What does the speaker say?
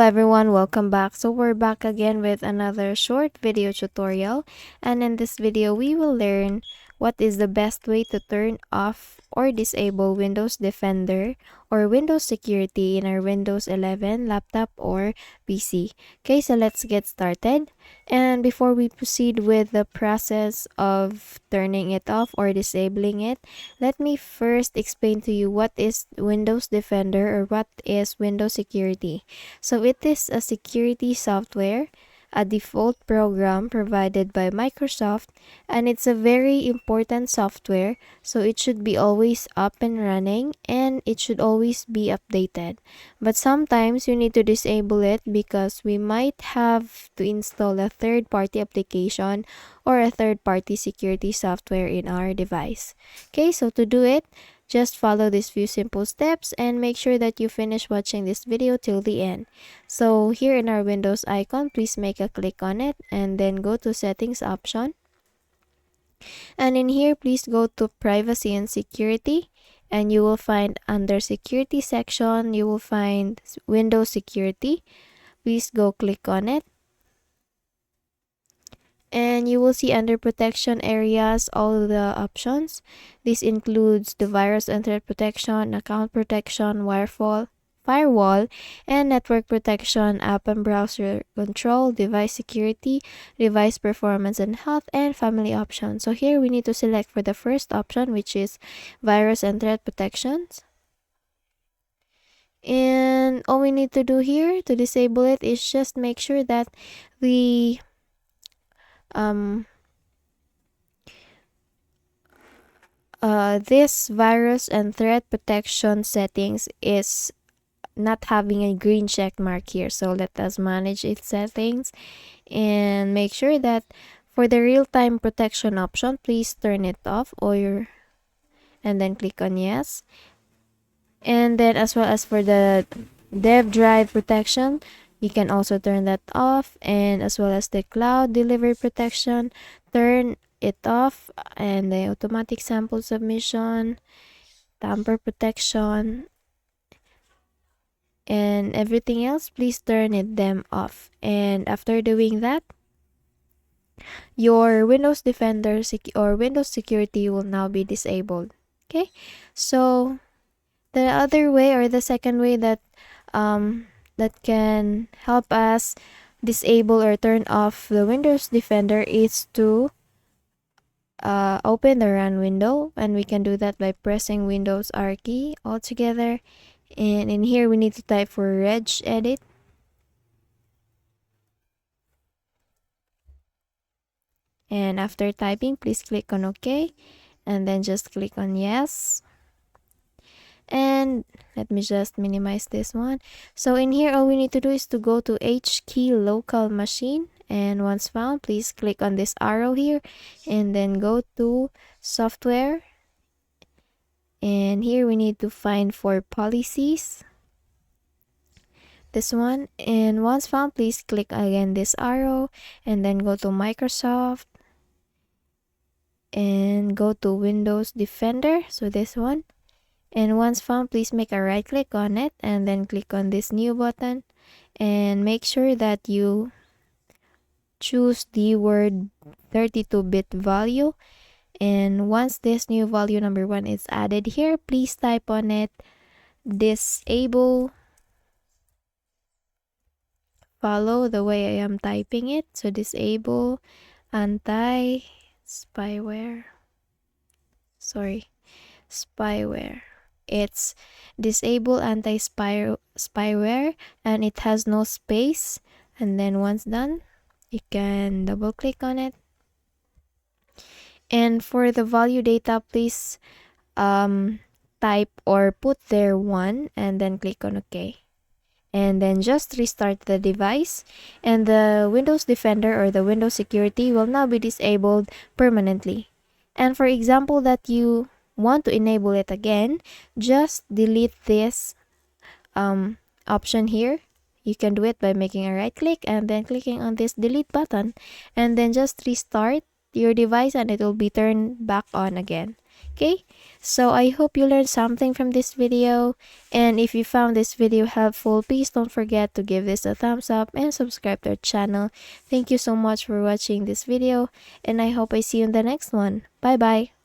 everyone, welcome back. So we're back again with another short video tutorial, and in this video we will learn what is the best way to turn off or disable Windows Defender or Windows Security in our Windows 11 laptop or PC. Okay, so let's get started. And before we proceed with the process of turning it off or disabling it, let me first explain to you what is Windows Defender or what is Windows Security. So it is a security software, a default program provided by Microsoft, and it's a very important software, so it should be always up and running and it should always be updated. But sometimes you need to disable it because we might have to install a third-party application or a third-party security software in our device. Okay, so to do it, just follow these few simple steps and make sure that you finish watching this video till the end. So here in our Windows icon, please make a click on it and then go to settings option. And in here, please go to privacy and security, and you will find under security section, you will find Windows Security. Please go click on it. And you will see under protection areas all the options. This includes the virus and threat protection, account protection, firewall, and network protection, app and browser control, device security, device performance and health, and family options. So here we need to select for the first option, which is virus and threat protections. And all we need to do here to disable it is just make sure that the this virus and threat protection settings is not having a green check mark here. So let us manage its settings and make sure that for the real-time protection option, please turn it off and then click on yes. And then as well as for the dev drive protection, you can also turn that off, and as well as the cloud delivery protection, turn it off, and the automatic sample submission, tamper protection, and everything else, please turn them off. And after doing that, your Windows Defender or Windows Security will now be disabled. Okay, so the other way or the second way that can help us disable or turn off the Windows Defender is to open the run window, and we can do that by pressing Windows R key all together. And in here we need to type for regedit, and after typing, please click on OK, and then just click on yes. And let me just minimize this one. So in here, all we need to do is to go to HKey local machine, and once found, please click on this arrow here and then go to software, and here we need to find for policies, this one, and once found, please click again this arrow and then go to Microsoft and go to Windows Defender, so this one. And once found, please make a right click on it and then click on this new button, and make sure that you choose the word 32-bit value. And once this new value number 1 is added here, please type on it disable, follow the way I am typing it. So disable spyware. It's disable anti-spyware, and it has no space. And then once done, you can double click on it. And for the value data, please type or put there 1 and then click on OK. And then just restart the device, and the Windows Defender or the Windows Security will now be disabled permanently. And for example that you want to enable it again, just delete this option here. You can do it by making a right click and then clicking on this delete button, and then just restart your device and it will be turned back on again. Okay, so I hope you learned something from this video, and if you found this video helpful, please don't forget to give this a thumbs up and subscribe to our channel. Thank you so much for watching this video, and I hope I see you in the next one. Bye bye.